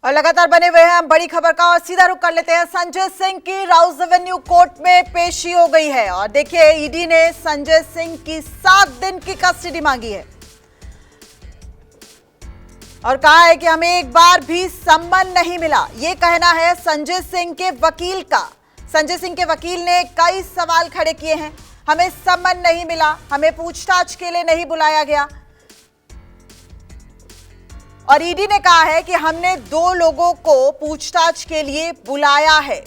और लगातार बने हुए हैं हम बड़ी खबर का और सीधा रुख कर लेते हैं। संजय सिंह की राउज एवेन्यू कोर्ट में पेशी हो गई है और देखिए ईडी ने संजय सिंह की 7 दिन की कस्टडी मांगी है और कहा है कि हमें एक बार भी सम्मन नहीं मिला। ये कहना है संजय सिंह के वकील का। संजय सिंह के वकील ने कई सवाल खड़े किए हैं। हमें सम्मन नहीं मिला, हमें पूछताछ के लिए नहीं बुलाया गया और ईडी ने कहा है कि हमने 2 लोगों को पूछताछ के लिए बुलाया है।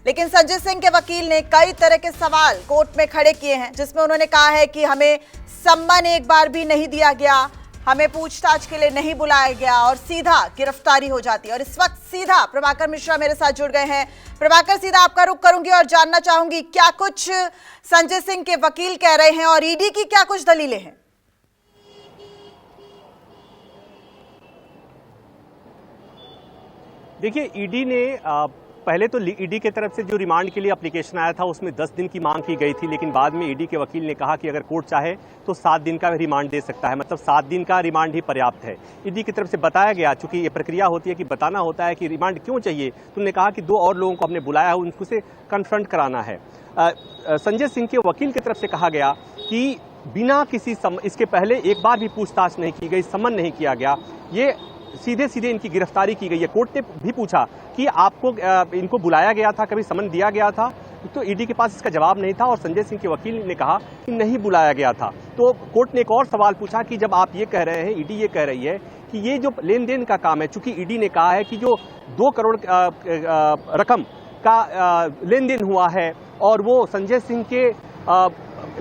लेकिन संजय सिंह के वकील ने कई तरह के सवाल कोर्ट में खड़े किए हैं, जिसमें उन्होंने कहा है कि हमें सम्मन एक बार भी नहीं दिया गया, हमें पूछताछ के लिए नहीं बुलाया गया और सीधा गिरफ्तारी हो जाती है। और इस वक्त सीधा प्रभाकर मिश्रा मेरे साथ जुड़ गए हैं। प्रभाकर, सीधा आपका रुख करूंगी और जानना चाहूंगी क्या कुछ संजय सिंह के वकील कह रहे हैं और ईडी की क्या कुछ दलीलें हैं। देखिए, ईडी ने पहले तो ईडी की तरफ से जो रिमांड के लिए एप्लीकेशन आया था उसमें 10 दिन की मांग की गई थी, लेकिन बाद में ईडी के वकील ने कहा कि अगर कोर्ट चाहे तो 7 दिन का रिमांड दे सकता है, मतलब 7 दिन का रिमांड ही पर्याप्त है। ईडी की तरफ से बताया गया, चूंकि ये प्रक्रिया होती है कि बताना होता है कि रिमांड क्यों चाहिए, तो उन्होंने कहा कि 2 और लोगों को हमने बुलाया है, उनको से कन्फ्रंट कराना है। संजय सिंह के वकील की तरफ से कहा गया कि बिना किसी इसके पहले एक बार भी पूछताछ नहीं की गई, सम्मन नहीं किया गया, ये सीधे सीधे इनकी गिरफ्तारी की गई है। कोर्ट ने भी पूछा कि आपको इनको बुलाया गया था, कभी समन दिया गया था, तो ईडी के पास इसका जवाब नहीं था और संजय सिंह के वकील ने कहा कि नहीं बुलाया गया था। तो कोर्ट ने एक और सवाल पूछा कि जब आप ये कह रहे हैं, ईडी ये कह रही है कि ये जो लेन देन का काम है, चूंकि ईडी ने कहा है कि जो 2 करोड़ रकम का लेन देन हुआ है और वो संजय सिंह के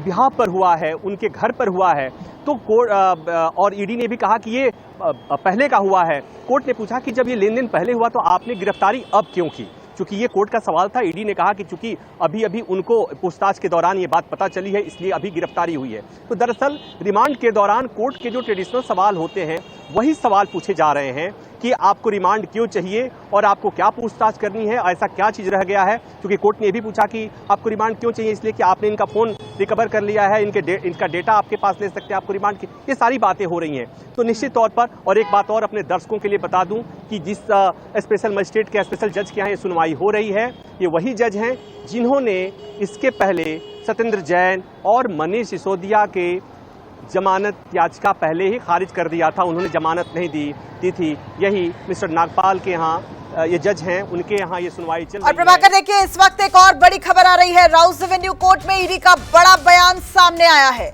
बिहाफ पर हुआ है, उनके घर पर हुआ है, तो कोर्ट और ईडी ने भी कहा कि ये पहले का हुआ है। कोर्ट ने पूछा कि जब ये लेन देन पहले हुआ तो आपने गिरफ्तारी अब क्यों की, चूंकि ये कोर्ट का सवाल था। ईडी ने कहा कि चूंकि अभी उनको पूछताछ के दौरान ये बात पता चली है, इसलिए अभी गिरफ्तारी हुई है। तो दरअसल रिमांड के दौरान कोर्ट के जो ट्रेडिशनल सवाल होते हैं वही सवाल पूछे जा रहे हैं कि आपको रिमांड क्यों चाहिए और आपको क्या पूछताछ करनी है, ऐसा क्या चीज रह गया है। क्योंकि कोर्ट ने भी पूछा कि आपको रिमांड क्यों चाहिए, इसलिए कि आपने इनका फोन रिकवर कर लिया है, इनका डेटा आपके पास ले सकते हैं, आपको रिमांड की, ये सारी बातें हो रही हैं। तो निश्चित तौर पर, और एक बात और अपने दर्शकों के लिए बता दूं कि जिस स्पेशल मजिस्ट्रेट के स्पेशल जज के यहाँ ये सुनवाई हो रही है, ये वही जज हैं जिन्होंने इसके पहले सत्येंद्र जैन और मनीष सिसोदिया के जमानत याचिका पहले ही खारिज कर दिया था। उन्होंने जमानत नहीं दी थी। यही मिस्टर नागपाल के यहाँ ये जज हैं, उनके यहाँ ये सुनवाई चल रही है। और प्रभाकर, देखिए इस वक्त एक और बड़ी खबर आ रही है। राउज एवेन्यू कोर्ट में ईडी का बड़ा बयान सामने आया है।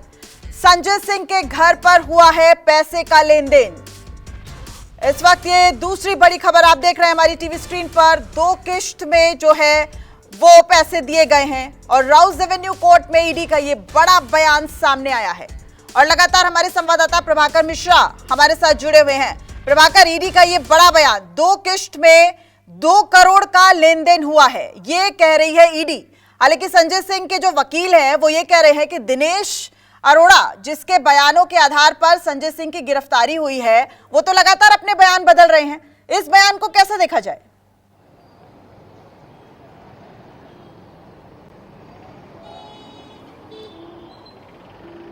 संजय सिंह के घर पर हुआ है पैसे का लेन देन। इस वक्त ये दूसरी बड़ी खबर आप देख रहे हैं हमारी टीवी स्क्रीन पर। 2 किश्त में जो है वो पैसे दिए गए हैं और राउज एवेन्यू कोर्ट में ईडी का ये बड़ा बयान सामने आया है। और लगातार हमारे संवाददाता प्रभाकर मिश्रा हमारे साथ जुड़े हुए हैं। प्रभाकर, ईडी का ये बड़ा बयान, 2 किश्त में 2 करोड़ का लेन देन हुआ है, ये कह रही है ईडी। हालांकि संजय सिंह के जो वकील हैं वो ये कह रहे हैं कि दिनेश अरोड़ा, जिसके बयानों के आधार पर संजय सिंह की गिरफ्तारी हुई है, वो तो लगातार अपने बयान बदल रहे हैं। इस बयान को कैसे देखा जाए?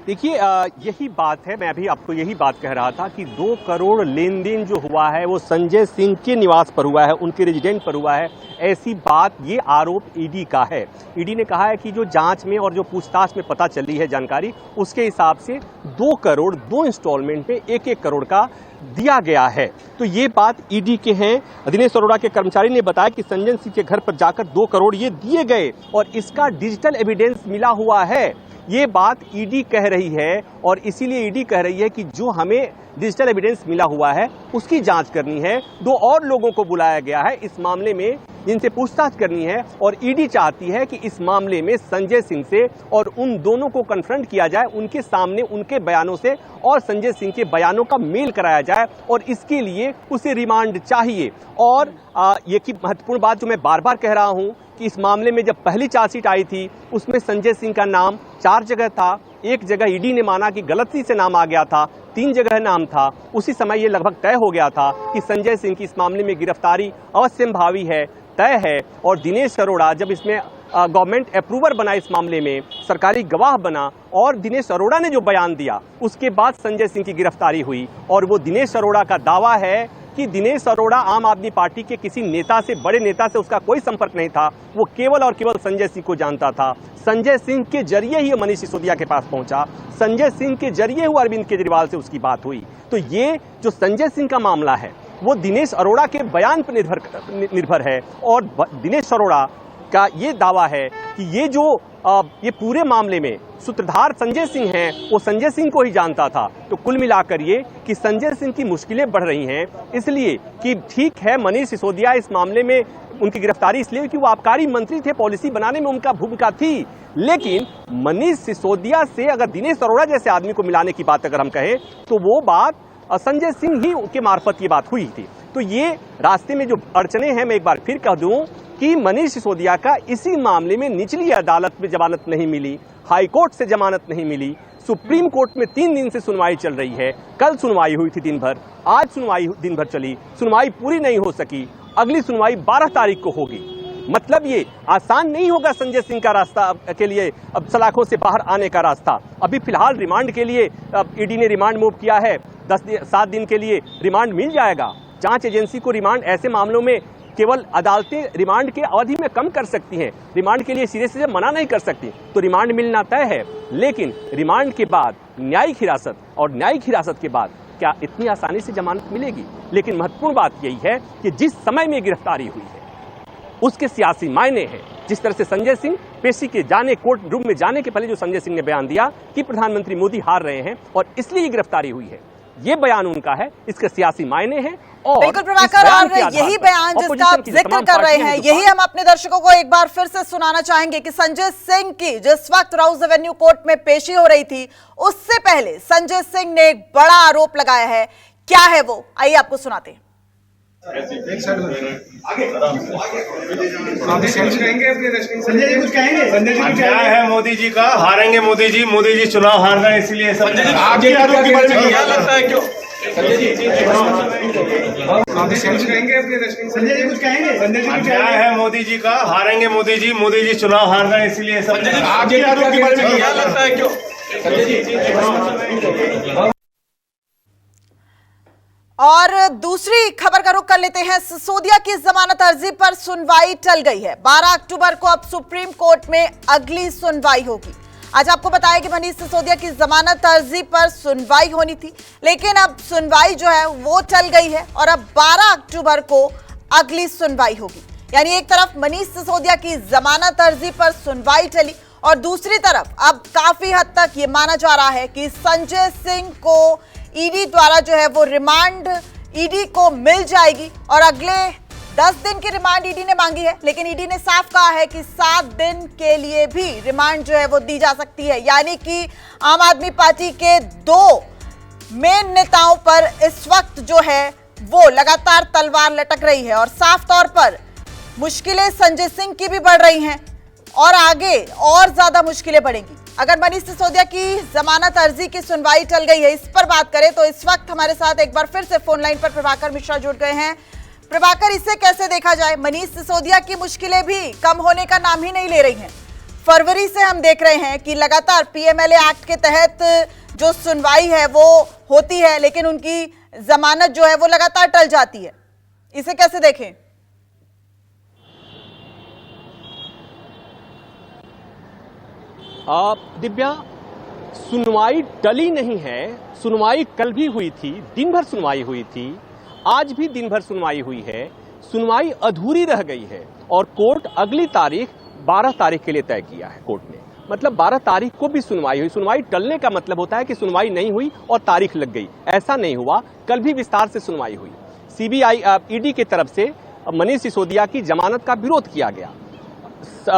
देखिए, यही बात है, मैं अभी आपको यही बात कह रहा था कि 2 करोड़ लेन देन जो हुआ है वो संजय सिंह के निवास पर हुआ है, उनके रेजिडेंट पर हुआ है, ऐसी बात, ये आरोप ईडी का है। ईडी ने कहा है कि जो जांच में और जो पूछताछ में पता चली है जानकारी, उसके हिसाब से 2 करोड़ 2 इंस्टॉलमेंट में 1-1 करोड़ का दिया गया है। तो ये बात ईडी के हैं। दिनेश अरोड़ा के कर्मचारी ने बताया कि संजय सिंह के घर पर जाकर 2 करोड़ ये दिए गए और इसका डिजिटल एविडेंस मिला हुआ है। ये बात ईडी कह रही है और इसीलिए ईडी कह रही है कि जो हमें डिजिटल एविडेंस मिला हुआ है उसकी जांच करनी है। 2 और लोगों को बुलाया गया है इस मामले में, जिनसे पूछताछ करनी है और ईडी चाहती है कि इस मामले में संजय सिंह से और उन दोनों को कन्फ्रंट किया जाए, उनके सामने उनके बयानों से और संजय सिंह के बयानों का मेल कराया जाए और इसके लिए उसे रिमांड चाहिए। और ये की महत्वपूर्ण बात जो मैं बार बार कह रहा हूं कि इस मामले में जब पहली चार्जशीट आई थी उसमें संजय सिंह का नाम 4 जगह था। एक जगह ईडी ने माना कि गलती से नाम आ गया था, 3 जगह नाम था। उसी समय ये लगभग तय हो गया था कि संजय सिंह की इस मामले में गिरफ्तारी अवश्यंभावी है, तय है। और दिनेश अरोड़ा जब इसमें गवर्नमेंट अप्रूवर बना, इस मामले में सरकारी गवाह बना और दिनेश अरोड़ा ने जो बयान दिया, उसके बाद संजय सिंह की गिरफ्तारी हुई। और वो दिनेश अरोड़ा का दावा है कि दिनेश अरोड़ा आम आदमी पार्टी के किसी नेता से, बड़े नेता से उसका कोई संपर्क नहीं था। वो केवल और केवल संजय सिंह को जानता था। संजय सिंह के जरिए ही मनीष सिसोदिया के पास पहुंचा। संजय सिंह के जरिए ही अरविंद केजरीवाल से उसकी बात हुई। तो ये जो संजय सिंह का मामला है वो दिनेश अरोड़ा के बयान पर निर्भर है और दिनेश अरोड़ा का ये दावा है कि ये पूरे मामले में सूत्रधार संजय सिंह हैं, वो संजय सिंह को ही जानता था। तो कुल मिलाकर ये कि संजय सिंह की मुश्किलें बढ़ रही हैं, इसलिए कि ठीक है मनीष सिसोदिया इस मामले में उनकी गिरफ्तारी इसलिए कि वो आबकारी मंत्री थे, पॉलिसी बनाने में उनका भूमिका थी, लेकिन मनीष सिसोदिया से अगर दिनेश अरोड़ा जैसे आदमी को मिलाने की बात अगर हम कहें तो वो बात संजय सिंह ही के मार्फत ये बात हुई थी। तो ये रास्ते में जो अड़चने हैं, मैं एक बार फिर कह दूं कि मनीष सिसोदिया का इसी मामले में निचली अदालत में जमानत नहीं मिली, हाई कोर्ट से जमानत नहीं मिली, सुप्रीम कोर्ट में 3 दिन से सुनवाई चल रही है। कल सुनवाई हुई थी दिन भर, आज सुनवाई दिन भर चली, सुनवाई पूरी नहीं हो सकी। अगली सुनवाई 12 तारीख को होगी। मतलब ये आसान नहीं होगा संजय सिंह का रास्ता के लिए, अब सलाखों से बाहर आने का रास्ता। अभी फिलहाल रिमांड के लिए ईडी ने रिमांड मूव किया है, 7 दिन के लिए रिमांड मिल जाएगा। जांच एजेंसी को रिमांड ऐसे मामलों में केवल अदालतें रिमांड के अवधि में कम कर सकती हैं, रिमांड के लिए सीधे मना नहीं कर सकती। तो रिमांड मिलना तय है, लेकिन रिमांड के बाद न्यायिक हिरासत और न्यायिक हिरासत के बाद क्या इतनी आसानी से जमानत मिलेगी? लेकिन महत्वपूर्ण बात यही है कि जिस समय में गिरफ्तारी हुई है उसके सियासी मायने हैं। जिस तरह से संजय सिंह पेशी के कोर्ट रूम में जाने के पहले जो संजय सिंह ने बयान दिया कि प्रधानमंत्री मोदी हार रहे हैं और इसलिए गिरफ्तारी हुई है, ये बयान उनका है, इसके सियासी मायने हैं। और बिल्कुल प्रभाकर, और यही बयान जिसका आप जिक्र कर रहे हैं, यही हम अपने दर्शकों को एक बार फिर से सुनाना चाहेंगे कि संजय सिंह की जिस वक्त राउज एवेन्यू कोर्ट में पेशी हो रही थी, उससे पहले संजय सिंह ने एक बड़ा आरोप लगाया है। क्या है वो, आइए आपको सुनाते हैं। क्या है मोदी जी का, हारेंगे मोदी जी चुनाव हार रहे हैं, इसलिए संजय जी आगे के बारे में क्या लगता है, क्यों संजय जी कुछ कहेंगे? क्या है मोदी जी का, हारेंगे मोदी जी चुनाव हार रहे हैं, इसलिए संजय जी आगे के बारे में क्या लगता है, क्यों संजय जी। और दूसरी खबर का रुख कर लेते हैं। सिसोदिया की जमानत अर्जी पर सुनवाई टल गई है। 12 अक्टूबर को अब सुप्रीम कोर्ट में अगली सुनवाई होगी। आज आपको बताया कि मनीष सिसोदिया की जमानत अर्जी पर सुनवाई होनी थी, लेकिन अब सुनवाई जो है वो टल गई है और अब 12 अक्टूबर को अगली सुनवाई होगी। यानी एक तरफ मनीष सिसोदिया की जमानत अर्जी पर सुनवाई टली और दूसरी तरफ अब काफी हद तक ये माना जा रहा है कि संजय सिंह को ईडी द्वारा जो है वो रिमांड ईडी को मिल जाएगी और अगले 10 दिन की रिमांड ईडी ने मांगी है, लेकिन ईडी ने साफ कहा है कि 7 दिन के लिए भी रिमांड जो है वो दी जा सकती है। यानी कि आम आदमी पार्टी के 2 मेन नेताओं पर इस वक्त जो है वो लगातार तलवार लटक रही है और साफ तौर पर मुश्किलें संजय सिंह की भी बढ़ रही हैं और आगे और ज्यादा मुश्किलें बढ़ेंगी अगर मनीष सिसोदिया की जमानत अर्जी की सुनवाई टल गई है। इस पर बात करें तो इस वक्त हमारे साथ एक बार फिर से फोन लाइन पर प्रभाकर मिश्रा जुड़ गए हैं। प्रभाकर, इसे कैसे देखा जाए? मनीष सिसोदिया की मुश्किलें भी कम होने का नाम ही नहीं ले रही हैं। फरवरी से हम देख रहे हैं कि लगातार पीएमएलए एक्ट के तहत जो सुनवाई है वो होती है, लेकिन उनकी जमानत जो है वो लगातार टल जाती है। इसे कैसे देखें? दिव्या, सुनवाई टली नहीं है। सुनवाई कल भी हुई थी, दिन भर सुनवाई हुई थी, आज भी दिन भर सुनवाई हुई है। सुनवाई अधूरी रह गई है और कोर्ट अगली तारीख 12 तारीख के लिए तय किया है कोर्ट ने। मतलब 12 तारीख को भी सुनवाई हुई। सुनवाई टलने का मतलब होता है कि सुनवाई नहीं हुई और तारीख लग गई, ऐसा नहीं हुआ। कल भी विस्तार से सुनवाई हुई। सीबीआई ईडी की तरफ से मनीष सिसोदिया की जमानत का विरोध किया गया।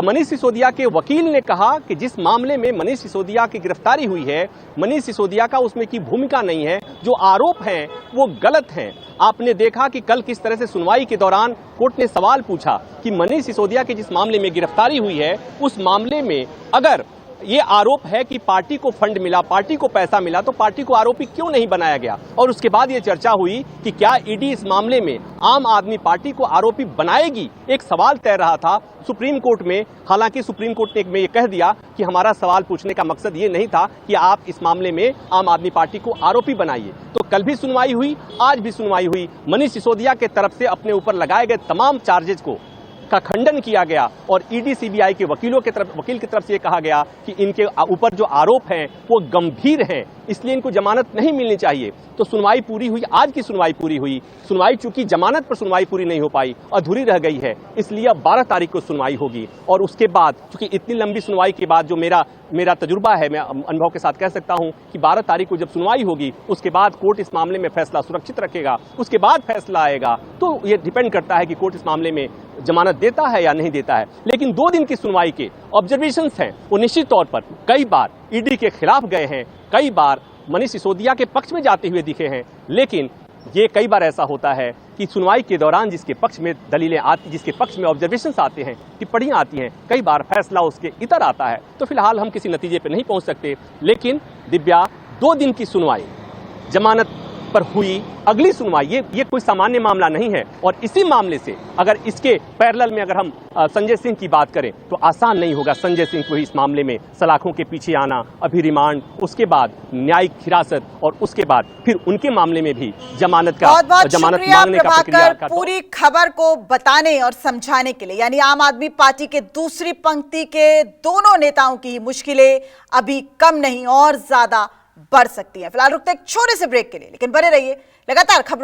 मनीष सिसोदिया के वकील ने कहा कि जिस मामले में मनीष सिसोदिया की गिरफ्तारी हुई है, मनीष सिसोदिया का उसमें की भूमिका नहीं है, जो आरोप हैं वो गलत हैं। आपने देखा कि कल किस तरह से सुनवाई के दौरान कोर्ट ने सवाल पूछा कि मनीष सिसोदिया के जिस मामले में गिरफ्तारी हुई है उस मामले में अगर ये आरोप है कि पार्टी को फंड मिला, पार्टी को पैसा मिला, तो पार्टी को आरोपी क्यों नहीं बनाया गया। और उसके बाद ये चर्चा हुई कि क्या ईडी इस मामले में आम आदमी पार्टी को आरोपी बनाएगी। एक सवाल तैर रहा था सुप्रीम कोर्ट में। हालांकि सुप्रीम कोर्ट ने ये कह दिया कि हमारा सवाल पूछने का मकसद ये नहीं था कि आप इस मामले में आम आदमी पार्टी को आरोपी बनाइए। तो कल भी सुनवाई हुई, आज भी सुनवाई हुई। मनीष सिसोदिया के तरफ से अपने ऊपर लगाए गए तमाम चार्जेस का खंडन किया गया और ईडी सीबीआई के वकील की तरफ से ये कहा गया कि इनके ऊपर जो आरोप हैं वो गंभीर हैं, इसलिए इनको जमानत नहीं मिलनी चाहिए। तो सुनवाई पूरी हुई, आज की सुनवाई पूरी हुई। सुनवाई चूंकि जमानत पर सुनवाई पूरी नहीं हो पाई, अधूरी रह गई है, इसलिए अब 12 तारीख को सुनवाई होगी। और उसके बाद चूंकि इतनी लंबी सुनवाई के बाद जो मेरा तजुर्बा है, मैं अनुभव के साथ कह सकता हूं कि 12 तारीख को जब सुनवाई होगी उसके बाद कोर्ट इस मामले में फैसला सुरक्षित रखेगा। उसके बाद फैसला आएगा तो ये डिपेंड करता है कि कोर्ट इस मामले में जमानत देता है या नहीं देता है। लेकिन 2 दिन की सुनवाई के ऑब्जर्वेशंस हैं वो निश्चित तौर पर कई बार ईडी के खिलाफ गए हैं, कई बार मनीष सिसोदिया के पक्ष में जाते हुए दिखे हैं। लेकिन ये कई बार ऐसा होता है कि सुनवाई के दौरान जिसके पक्ष में दलीलें आती, जिसके पक्ष में ऑब्जर्वेशंस आते हैं, टिप्पणियां आती हैं, कई बार फैसला उसके इतर आता है। तो फिलहाल हम किसी नतीजे पर नहीं पहुंच सकते। लेकिन दिव्या, 2 दिन की सुनवाई जमानत पर हुई, अगली सुनवाई ये कोई सामान्य मामला नहीं है। और इसी मामले से अगर इसके पैरेलल में अगर हम संजय सिंह की बात करें तो आसान नहीं होगा संजय सिंह को इस मामले में सलाखों के पीछे आना, अभी रिमांड, उसके बाद न्यायिक हिरासत और उसके बाद फिर उनके मामले में भी जमानत मांगने का प्रक्रिया। पूरी खबर को बताने और समझाने के लिए, यानी आम आदमी पार्टी के दूसरी पंक्ति के दोनों नेताओं की मुश्किलें अभी कम नहीं और ज्यादा बढ़ सकती हैं। फिलहाल रुकते एक छोटे से ब्रेक के लिए, लेकिन बने रहिए लगातार खबरों